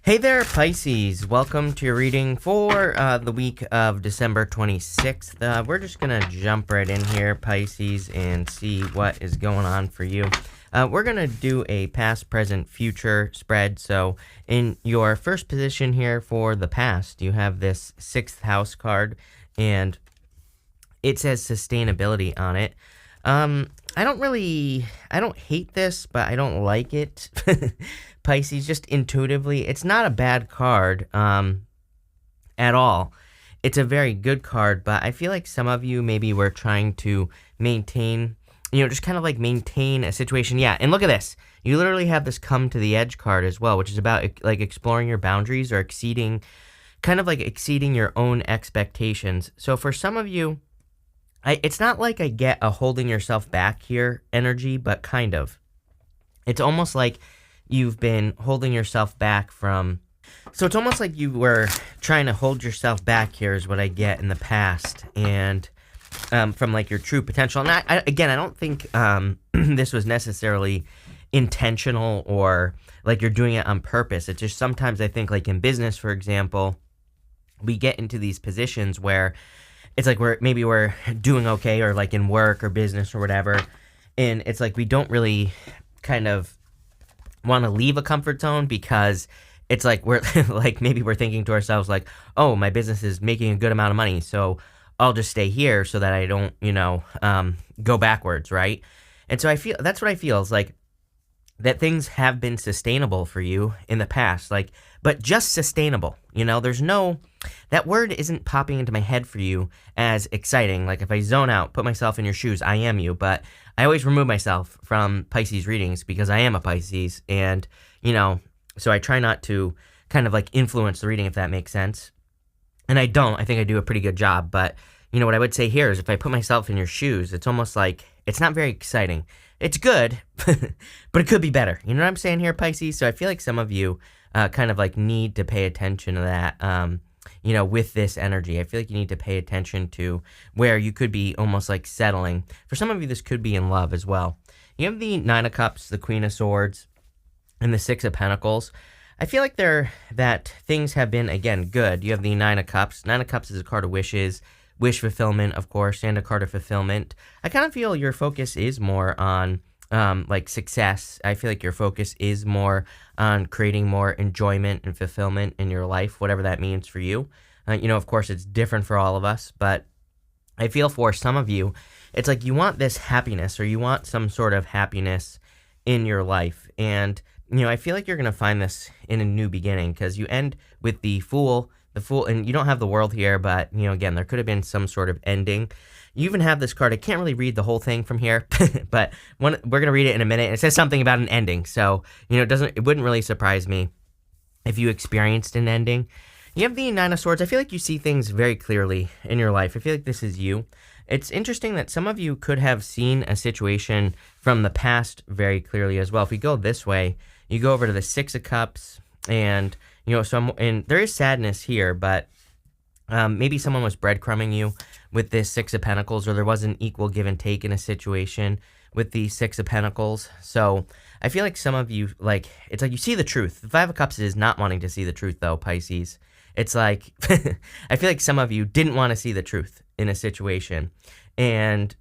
Hey there, Pisces. Welcome to your reading for the week of December 26th. We're just going to jump right in here, Pisces, and see what is going on for you. We're going to do a past, present, future spread. So in your first position here for the past, you have this 6th house card, and it says sustainability on it. I don't hate this, but I don't like it. Pisces, just intuitively, it's not a bad card, at all. It's a very good card, but I feel like some of you maybe were trying to maintain, just kind of like maintain a situation. Yeah, and look at this. You literally have this come to the edge card as well, which is about like exploring your boundaries or exceeding your own expectations. So for some of you, it's not like I get a holding yourself back here energy, but kind of. It's almost like you've been holding yourself back from... So it's almost like you were trying to hold yourself back here is what I get in the past. And from like your true potential. And I don't think this was necessarily intentional or like you're doing it on purpose. It's just sometimes I think like in business, for example, we get into these positions where it's like we're doing okay, or like in work or business or whatever, and it's like we don't really kind of want to leave a comfort zone because it's like we're like maybe we're thinking to ourselves like, oh, my business is making a good amount of money, so I'll just stay here so that I don't go backwards, right? And so that's what I feel is like that things have been sustainable for you in the past, like, but just sustainable. There's no, that word isn't popping into my head for you as exciting. Like if I zone out, put myself in your shoes, I am you, but I always remove myself from Pisces readings because I am a Pisces, and, so I try not to kind of like influence the reading, if that makes sense. And I think I do a pretty good job, but what I would say here is if I put myself in your shoes, it's almost like, it's not very exciting. It's good, but it could be better. You know what I'm saying here, Pisces? So I feel like some of you kind of like need to pay attention to that, with this energy. I feel like you need to pay attention to where you could be almost like settling. For some of you, this could be in love as well. You have the 9 of Cups, the Queen of Swords, and the 6 of Pentacles. I feel like that things have been, again, good. You have the 9 of Cups. 9 of Cups is a card of wishes, wish fulfillment, of course, and a card of fulfillment. I kind of feel your focus is more on like success. I feel like your focus is more on creating more enjoyment and fulfillment in your life, whatever that means for you. Of course, it's different for all of us, but I feel for some of you, it's like you want this happiness, or you want some sort of happiness in your life. And, I feel like you're going to find this in a new beginning because you end with the Fool, and you don't have the World here, but, again, there could have been some sort of ending. You even have this card. I can't really read the whole thing from here, but we're going to read it in a minute. It says something about an ending. So, it wouldn't really surprise me if you experienced an ending. You have the 9 of Swords. I feel like you see things very clearly in your life. I feel like this is you. It's interesting that some of you could have seen a situation from the past very clearly as well. If we go this way, you go over to the 6 of Cups, and and there is sadness here, but maybe someone was breadcrumbing you with this 6 of Pentacles, or there was an equal give and take in a situation with the 6 of Pentacles. So I feel like some of you, it's like you see the truth. The 5 of Cups is not wanting to see the truth, though, Pisces. It's like, I feel like some of you didn't want to see the truth in a situation. And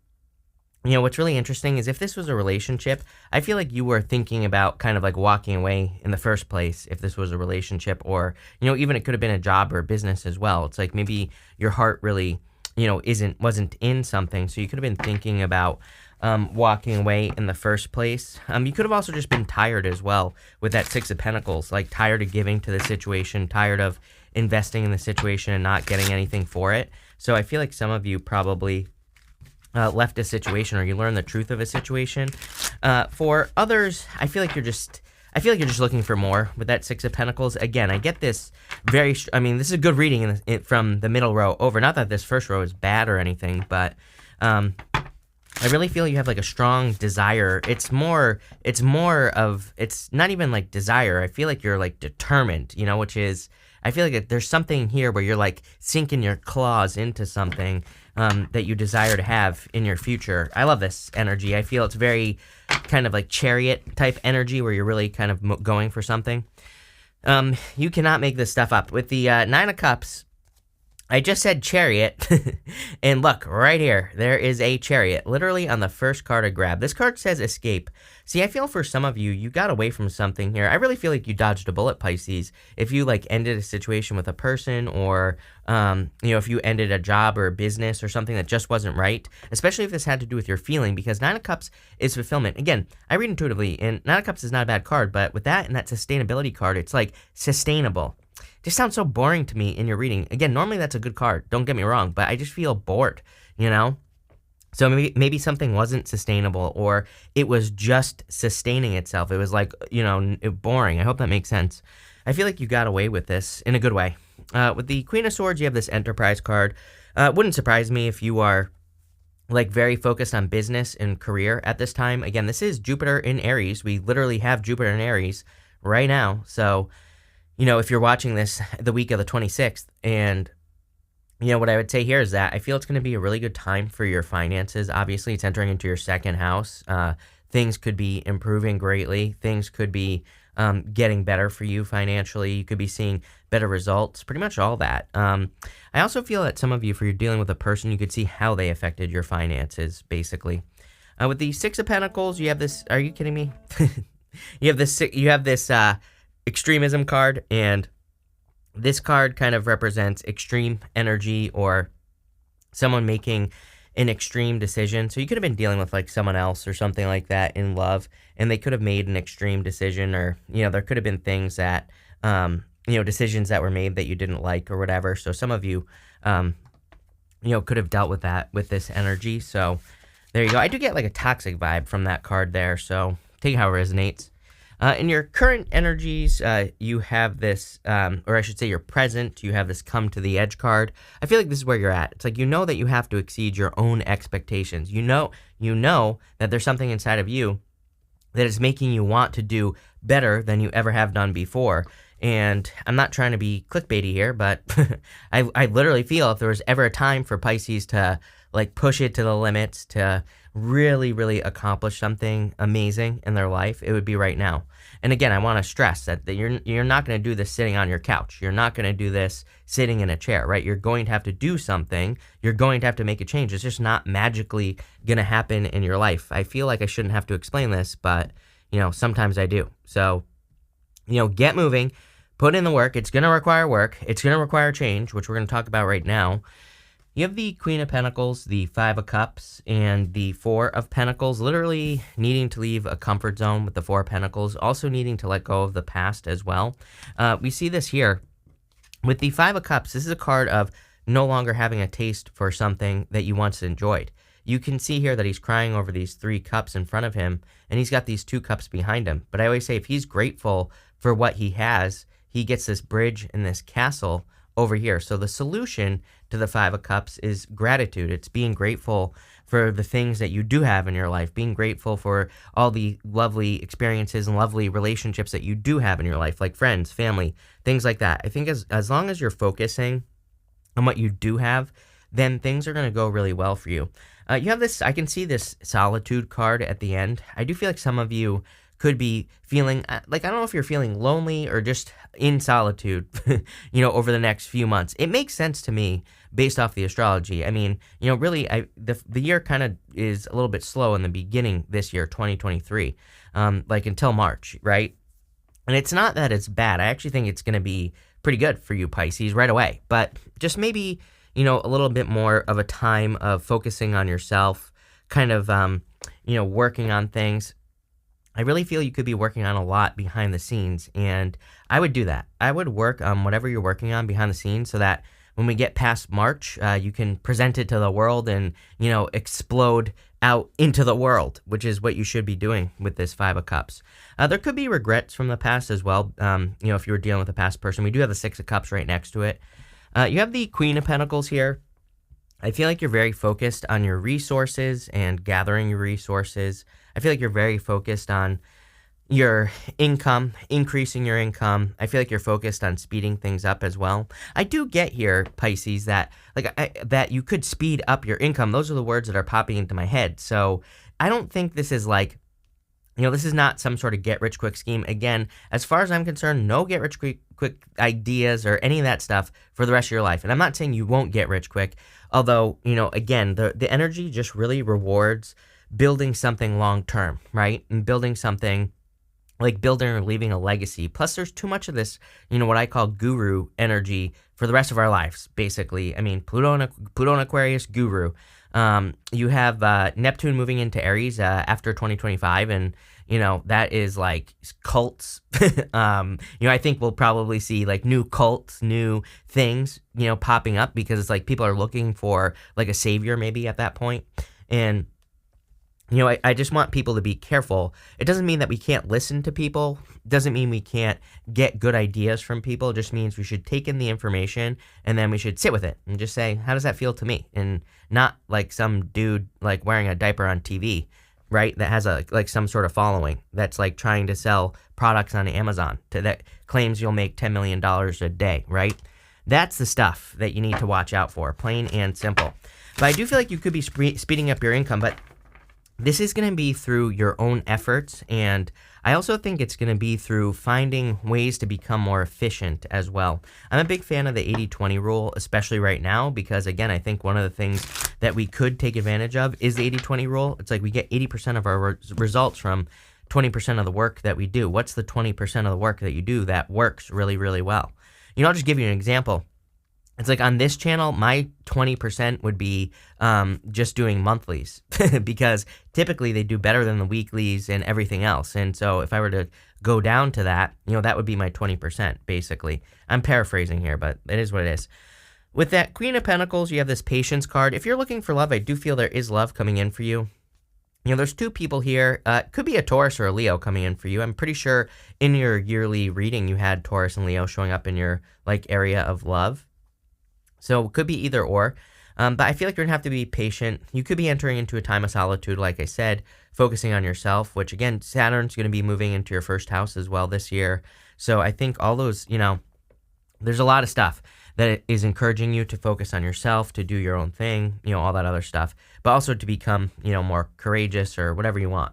what's really interesting is if this was a relationship, I feel like you were thinking about kind of like walking away in the first place if this was a relationship, or, even it could have been a job or a business as well. It's like maybe your heart really, wasn't in something, so you could have been thinking about walking away in the first place. You could have also just been tired as well with that 6 of Pentacles, like tired of giving to the situation, tired of investing in the situation and not getting anything for it. So I feel like some of you probably left a situation, or you learned the truth of a situation. For others, I feel like you're just looking for more with that 6 of Pentacles. Again, I get this this is a good reading from the middle row over. Not that this first row is bad or anything, but I really feel you have like a strong desire. It's not even like desire. I feel like you're like determined, which is, I feel like there's something here where you're like sinking your claws into something that you desire to have in your future. I love this energy. I feel it's very kind of like chariot type energy where you're really kind of going for something. You cannot make this stuff up. With the Nine of Cups, I just said chariot, and look, right here, there is a chariot, literally on the first card I grabbed. This card says escape. See, I feel for some of you, you got away from something here. I really feel like you dodged a bullet, Pisces. If you, like, ended a situation with a person, or, if you ended a job or a business or something that just wasn't right, especially if this had to do with your feeling, because Nine of Cups is fulfillment. Again, I read intuitively, and Nine of Cups is not a bad card, but with that and that sustainability card, it's, like, sustainable. Just sounds so boring to me in your reading. Again, normally that's a good card. Don't get me wrong, but I just feel bored, So maybe something wasn't sustainable, or it was just sustaining itself. It was like, boring. I hope that makes sense. I feel like you got away with this in a good way. With the Queen of Swords, you have this Enterprise card. Wouldn't surprise me if you are like very focused on business and career at this time. Again, this is Jupiter in Aries. We literally have Jupiter in Aries right now. So if you're watching this the week of the 26th, and, what I would say here is that I feel it's going to be a really good time for your finances. Obviously, it's entering into your second house. Things could be improving greatly. Things could be getting better for you financially. You could be seeing better results, pretty much all that. I also feel that some of you, if you're dealing with a person, you could see how they affected your finances, basically. With the Six of Pentacles, you have this, are you kidding me? You have this extremism card, and this card kind of represents extreme energy or someone making an extreme decision. So you could have been dealing with like someone else or something like that in love, and they could have made an extreme decision, or there could have been things that decisions that were made that you didn't like or whatever. So some of you could have dealt with that with this energy. So there you go. I do get like a toxic vibe from that card there, so take it how it resonates. In your current energies, you have this, or I should say your present, you have this come to the edge card. I feel like this is where you're at. It's like that you have to exceed your own expectations. You know that there's something inside of you that is making you want to do better than you ever have done before. And I'm not trying to be clickbaity here, but I literally feel if there was ever a time for Pisces to like push it to the limits, to really, really accomplish something amazing in their life, it would be right now. And again, I want to stress that you're not going to do this sitting on your couch. You're not going to do this sitting in a chair, right? You're going to have to do something. You're going to have to make a change. It's just not magically going to happen in your life. I feel like I shouldn't have to explain this, but, sometimes I do. So, get moving, put in the work. It's going to require work. It's going to require change, which we're going to talk about right now. You have the Queen of Pentacles, the Five of Cups, and the Four of Pentacles, literally needing to leave a comfort zone with the Four of Pentacles, also needing to let go of the past as well. We see this here. With the Five of Cups, this is a card of no longer having a taste for something that you once enjoyed. You can see here that he's crying over these three cups in front of him, and he's got these two cups behind him. But I always say if he's grateful for what he has, he gets this bridge and this castle over here. So the solution to the Five of Cups is gratitude. It's being grateful for the things that you do have in your life, being grateful for all the lovely experiences and lovely relationships that you do have in your life, like friends, family, things like that. I think as long as you're focusing on what you do have, then things are going to go really well for you. You have this, I can see this solitude card at the end. I do feel like some of you could be feeling like, I don't know if you're feeling lonely or just in solitude, over the next few months. It makes sense to me based off the astrology. I mean, really, the year kind of is a little bit slow in the beginning this year, 2023, like until March, right? And it's not that it's bad. I actually think it's going to be pretty good for you, Pisces, right away. But just maybe, a little bit more of a time of focusing on yourself, kind of, working on things. I really feel you could be working on a lot behind the scenes, and I would do that. I would work on whatever you're working on behind the scenes so that when we get past March, you can present it to the world and, explode out into the world, which is what you should be doing with this Five of Cups. There could be regrets from the past as well, if you were dealing with a past person. We do have the Six of Cups right next to it. You have the Queen of Pentacles here. I feel like you're very focused on your resources and gathering your resources. I feel like you're very focused on your income, increasing your income. I feel like you're focused on speeding things up as well. I do get here, Pisces, that that you could speed up your income. Those are the words that are popping into my head. So I don't think this is like This is not some sort of get rich quick scheme. Again, as far as I'm concerned, no get rich quick ideas or any of that stuff for the rest of your life. And I'm not saying you won't get rich quick, although, again, the energy just really rewards building something long term, right? And building something like building or leaving a legacy. Plus, there's too much of this, what I call guru energy for the rest of our lives, basically. I mean, Pluto and Aquarius, guru. You have Neptune moving into Aries after 2025, and that is like cults. I think we'll probably see like new cults, new things, popping up because it's like people are looking for like a savior maybe at that point. And I just want people to be careful. It doesn't mean that we can't listen to people. It doesn't mean we can't get good ideas from people. It just means we should take in the information and then we should sit with it and just say, how does that feel to me? And not like some dude like wearing a diaper on TV, right? That has like some sort of following that's like trying to sell products on Amazon that claims you'll make $10 million a day, right? That's the stuff that you need to watch out for, plain and simple. But I do feel like you could be speeding up your income, but this is going to be through your own efforts, and I also think it's going to be through finding ways to become more efficient as well. I'm a big fan of the 80-20 rule, especially right now, because, again, I think one of the things that we could take advantage of is the 80-20 rule. It's like we get 80% of our results from 20% of the work that we do. What's the 20% of the work that you do that works really, really well? I'll just give you an example. It's like on this channel, my 20% would be just doing monthlies because typically they do better than the weeklies and everything else. And so if I were to go down to that, that would be my 20% basically. I'm paraphrasing here, but it is what it is. With that Queen of Pentacles, you have this Patience card. If you're looking for love, I do feel there is love coming in for you. There's two people here. Could be a Taurus or a Leo coming in for you. I'm pretty sure in your yearly reading you had Taurus and Leo showing up in your area of love. So it could be either or, but I feel like you're going to have to be patient. You could be entering into a time of solitude, like I said, focusing on yourself, which, again, Saturn's going to be moving into your first house as well this year. So I think all those, there's a lot of stuff that is encouraging you to focus on yourself, to do your own thing, all that other stuff, but also to become, more courageous or whatever you want.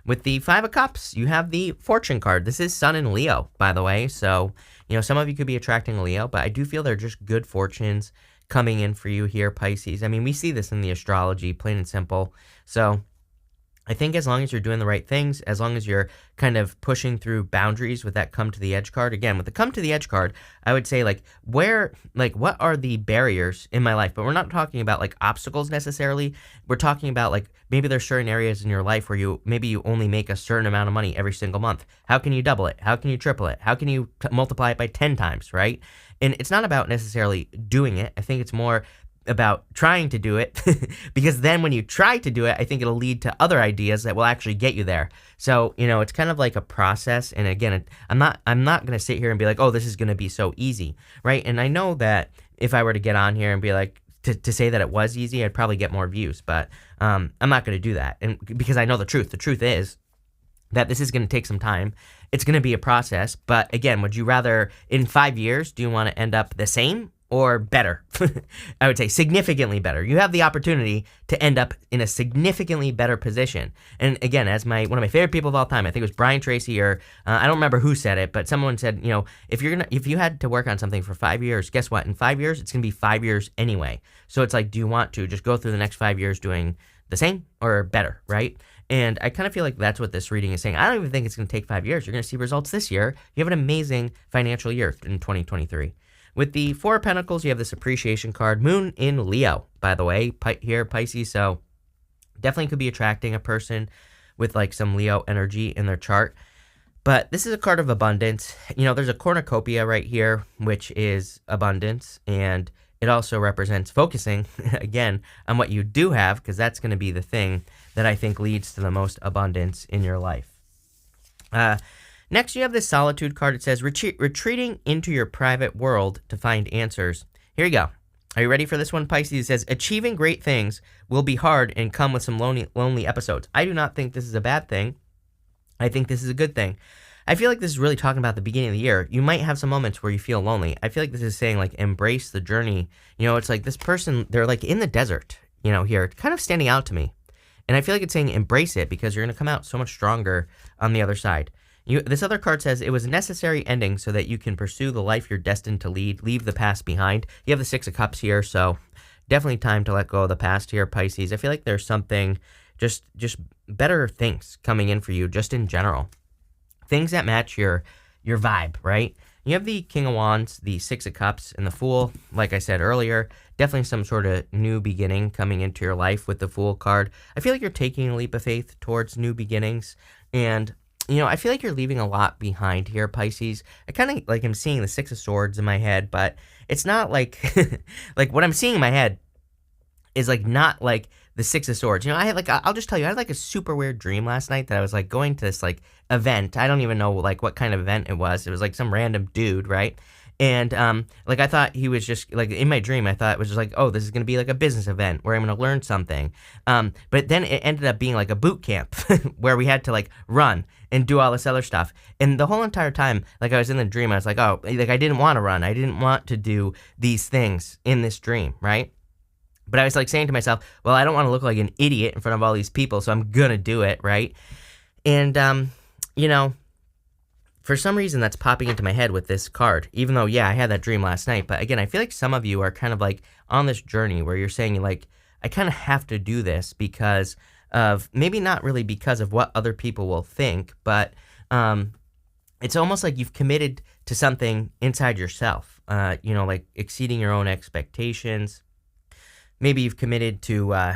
With the Five of Cups, you have the Fortune card. This is Sun in Leo, by the way. So, some of you could be attracting a Leo, but I do feel they're just good fortunes coming in for you here, Pisces. I mean, we see this in the astrology, plain and simple. So I think as long as you're doing the right things, as long as you're kind of pushing through boundaries with that come to the edge card. Again, with the come to the edge card, I would say what are the barriers in my life? But we're not talking about like obstacles necessarily. We're talking about like maybe there's certain areas in your life where you only make a certain amount of money every single month. How can you double it? How can you triple it? How can you multiply it by 10 times, right? And it's not about necessarily doing it. I think it's more about trying to do it because then when you try to do it, I think it'll lead to other ideas that will actually get you there. So, it's kind of like a process. And again, I'm not going to sit here and be like, oh, this is going to be so easy, right? And I know that if I were to get on here and be like, to say that it was easy, I'd probably get more views, but I'm not going to do that. And because I know the truth. The truth is that this is going to take some time. It's going to be a process. But again, would you rather in 5 years, do you want to end up the same or better? I would say significantly better. You have the opportunity to end up in a significantly better position. And again, as one of my favorite people of all time, I think it was Brian Tracy or I don't remember who said it, but someone said, if you had to work on something for 5 years, guess what? In 5 years, it's going to be 5 years anyway. So it's like, do you want to just go through the next 5 years doing the same or better, right? And I kind of feel like that's what this reading is saying. I don't even think it's going to take 5 years. You're going to see results this year. You have an amazing financial year in 2023. With the Four of Pentacles, you have this appreciation card. Moon in Leo, by the way, here, Pisces. So definitely could be attracting a person with like some Leo energy in their chart. But this is a card of abundance. There's a cornucopia right here, which is abundance. And it also represents focusing, again, on what you do have, because that's going to be the thing that I think leads to the most abundance in your life. Next, you have this Solitude card. It says, retreating into your private world to find answers. Here you go. Are you ready for this one, Pisces? It says, achieving great things will be hard and come with some lonely episodes. I do not think this is a bad thing. I think this is a good thing. I feel like this is really talking about the beginning of the year. You might have some moments where you feel lonely. I feel like this is saying, like, embrace the journey. It's like this person, they're like in the desert, here, kind of standing out to me. And I feel like it's saying embrace it because you're going to come out so much stronger on the other side. This other card says it was a necessary ending so that you can pursue the life you're destined to lead, leave the past behind. You have the Six of Cups here, so definitely time to let go of the past here, Pisces. I feel like there's something, just better things coming in for you, just in general. Things that match your vibe, right? You have the King of Wands, the Six of Cups, and the Fool. Like I said earlier, definitely some sort of new beginning coming into your life with the Fool card. I feel like you're taking a leap of faith towards new beginnings, and I feel like you're leaving a lot behind here, Pisces. I kind of like I'm seeing the Six of Swords in my head, but it's not like like what I'm seeing in my head is like not like the Six of Swords. I had I'll just tell you, I had like a super weird dream last night that I was like going to this like event. I don't even know like what kind of event it was. It was like some random dude, right? And like I thought he was just like in my dream. I thought it was just like, oh, this is gonna be like a business event where I'm gonna learn something. But then it ended up being like a boot camp where we had to like run and do all this other stuff. And the whole entire time, like I was in the dream, I was like, oh, like I didn't want to run. I didn't want to do these things in this dream, right? But I was like saying to myself, well, I don't want to look like an idiot in front of all these people, so I'm gonna do it, right? And for some reason that's popping into my head with this card, even though, yeah, I had that dream last night. But again, I feel like some of you are kind of like on this journey where you're saying like, I kind of have to do this because of, maybe not really because of what other people will think, but it's almost like you've committed to something inside yourself, like exceeding your own expectations. Maybe you've committed to,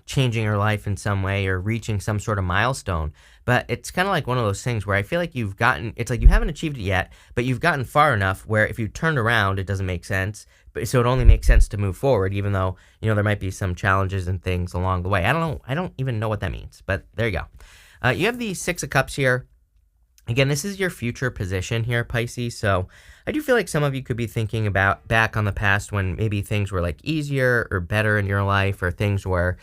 changing your life in some way or reaching some sort of milestone. But it's kind of like one of those things where I feel like it's like you haven't achieved it yet, but you've gotten far enough where if you turned around, it doesn't make sense. But so it only makes sense to move forward, even though, there might be some challenges and things along the way. I don't know. I don't even know what that means, but there you go. You have the Six of Cups here. Again, this is your future position here, Pisces. So I do feel like some of you could be thinking about back on the past when maybe things were like easier or better in your life, or things were,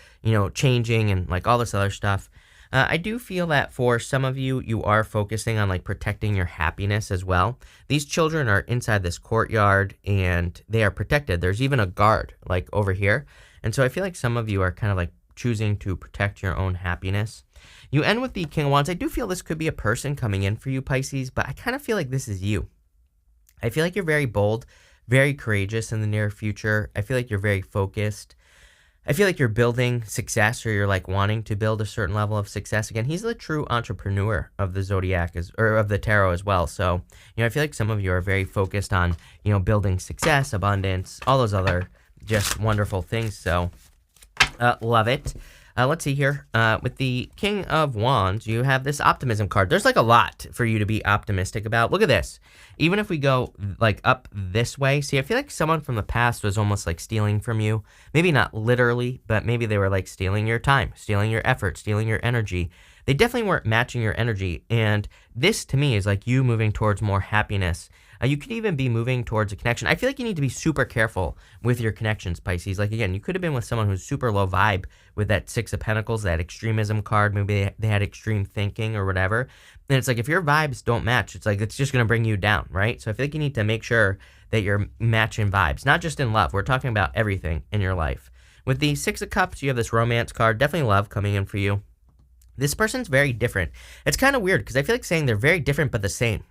changing and like all this other stuff. I do feel that for some of you, you are focusing on like protecting your happiness as well. These children are inside this courtyard and they are protected. There's even a guard like over here. And so I feel like some of you are kind of like choosing to protect your own happiness. You end with the King of Wands. I do feel this could be a person coming in for you, Pisces, but I kind of feel like this is you. I feel like you're very bold, very courageous in the near future. I feel like you're very focused. I feel like you're building success, or you're like wanting to build a certain level of success. Again, he's the true entrepreneur of the zodiac or of the tarot as well. So, I feel like some of you are very focused on, building success, abundance, all those other just wonderful things. So, love it. Let's see here. With the King of Wands, you have this optimism card. There's like a lot for you to be optimistic about. Look at this. Even if we go like up this way, see, I feel like someone from the past was almost like stealing from you. Maybe not literally, but maybe they were like stealing your time, stealing your effort, stealing your energy. They definitely weren't matching your energy. And this to me is like you moving towards more happiness. You could even be moving towards a connection. I feel like you need to be super careful with your connections, Pisces. Like, again, you could have been with someone who's super low vibe with that Six of Pentacles, that extremism card. Maybe they had extreme thinking or whatever. And it's like, if your vibes don't match, it's like, it's just going to bring you down, right? So I feel like you need to make sure that you're matching vibes, not just in love. We're talking about everything in your life. With the Six of Cups, you have this romance card. Definitely love coming in for you. This person's very different. It's kind of weird because I feel like saying they're very different but the same.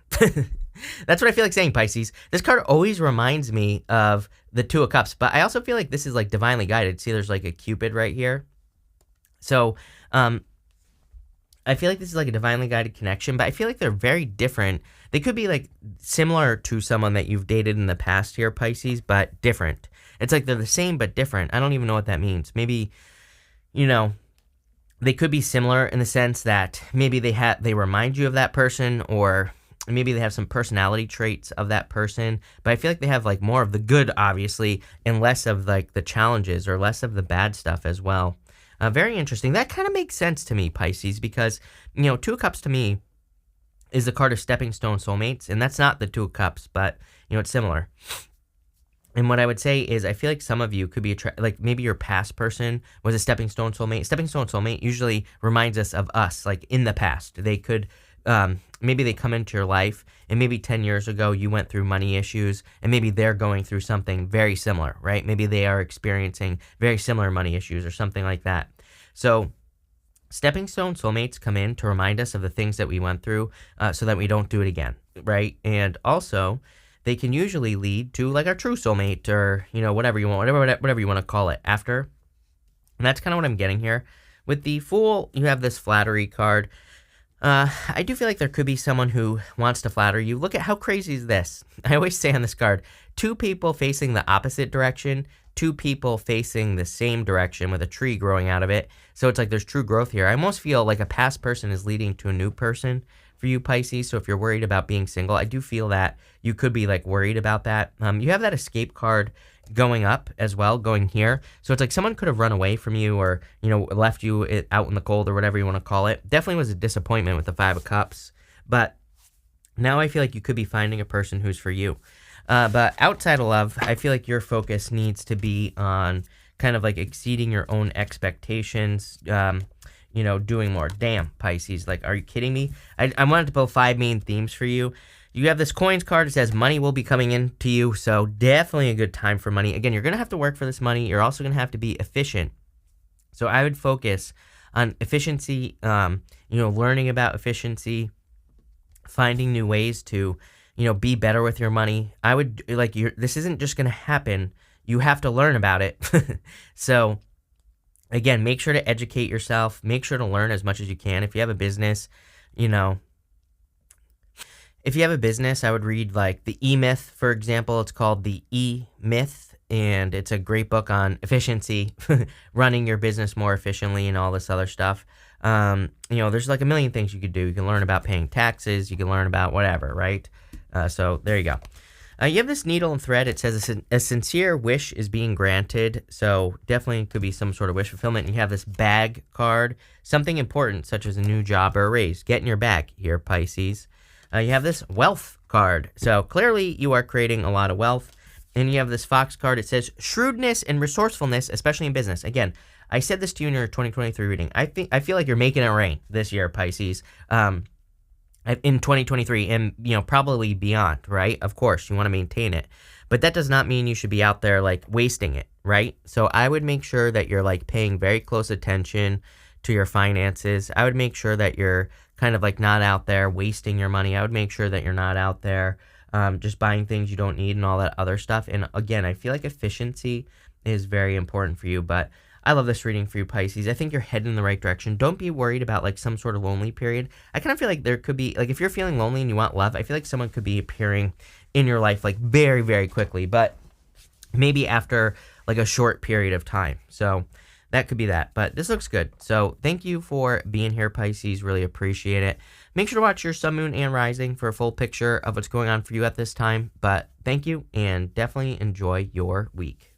That's what I feel like saying, Pisces. This card always reminds me of the Two of Cups, but I also feel like this is like divinely guided. See, there's like a Cupid right here. So, I feel like this is like a divinely guided connection, but I feel like they're very different. They could be like similar to someone that you've dated in the past here, Pisces, but different. It's like they're the same but different. I don't even know what that means. Maybe, they could be similar in the sense that maybe they remind you of that person, or maybe they have some personality traits of that person, but I feel like they have like more of the good, obviously, and less of like the challenges or less of the bad stuff as well. Very interesting. That kind of makes sense to me, Pisces, because, Two of Cups to me is the card of stepping stone soulmates, and that's not the Two of Cups, but, it's similar. And what I would say is I feel like some of you could be like maybe your past person was a stepping stone soulmate. Stepping stone soulmate usually reminds us of us, like in the past. They could, maybe they come into your life and maybe 10 years ago you went through money issues and maybe they're going through something very similar, right? Maybe they are experiencing very similar money issues or something like that. So Stepping stone soulmates come in to remind us of the things that we went through so that we don't do it again, right? And also, they can usually lead to like our true soulmate or, whatever you want, whatever you want to call it after. And that's kind of what I'm getting here. With the Fool, you have this flattery card. I do feel like there could be someone who wants to flatter you. Look at how crazy is this. I always say on this card, two people facing the opposite direction, two people facing the same direction with a tree growing out of it. So it's like there's true growth here. I almost feel like a past person is leading to a new person for you, Pisces. So if you're worried about being single, I do feel that you could be like worried about that. You have that escape card going up as well, going here. So it's like someone could have run away from you or, left you out in the cold or whatever you want to call it. Definitely was a disappointment with the Five of Cups. But now I feel like you could be finding a person who's for you. But outside of love, I feel like your focus needs to be on kind of like exceeding your own expectations, doing more. Damn, Pisces. Like, are you kidding me? I wanted to pull 5 main themes for you. You have this coins card. It says money will be coming in to you, so definitely a good time for money. Again, you're going to have to work for this money. You're also going to have to be efficient. So I would focus on efficiency, learning about efficiency, finding new ways to, be better with your money. I would, this isn't just going to happen. You have to learn about it. So, again, make sure to educate yourself. Make sure to learn as much as you can. If you have a business, I would read like the E-Myth, for example. It's called the E-Myth, and it's a great book on efficiency, running your business more efficiently and all this other stuff. There's like a million things you could do. You can learn about paying taxes. You can learn about whatever, right? So there you go. You have this needle and thread. It says a sincere wish is being granted. So definitely could be some sort of wish fulfillment. And you have this bag card, something important such as a new job or a raise. Get in your bag here, Pisces. You have this wealth card. So clearly you are creating a lot of wealth. And you have this fox card. It says shrewdness and resourcefulness, especially in business. Again, I said this to you in your 2023 reading. I feel like you're making it rain this year, Pisces. In 2023 and, probably beyond, right? Of course, you want to maintain it. But that does not mean you should be out there, like, wasting it, right? So I would make sure that you're, like, paying very close attention to your finances. I would make sure that you're kind of, like, not out there wasting your money. I would make sure that you're not out there just buying things you don't need and all that other stuff. And, again, I feel like efficiency is very important for you, but I love this reading for you, Pisces. I think you're heading in the right direction. Don't be worried about, like, some sort of lonely period. I kind of feel like there could be, like, if you're feeling lonely and you want love, I feel like someone could be appearing in your life, like, very, very quickly, but maybe after, like, a short period of time. So that could be that, but this looks good. So thank you for being here, Pisces. Really appreciate it. Make sure to watch your sun, moon, and rising for a full picture of what's going on for you at this time, but thank you, and definitely enjoy your week.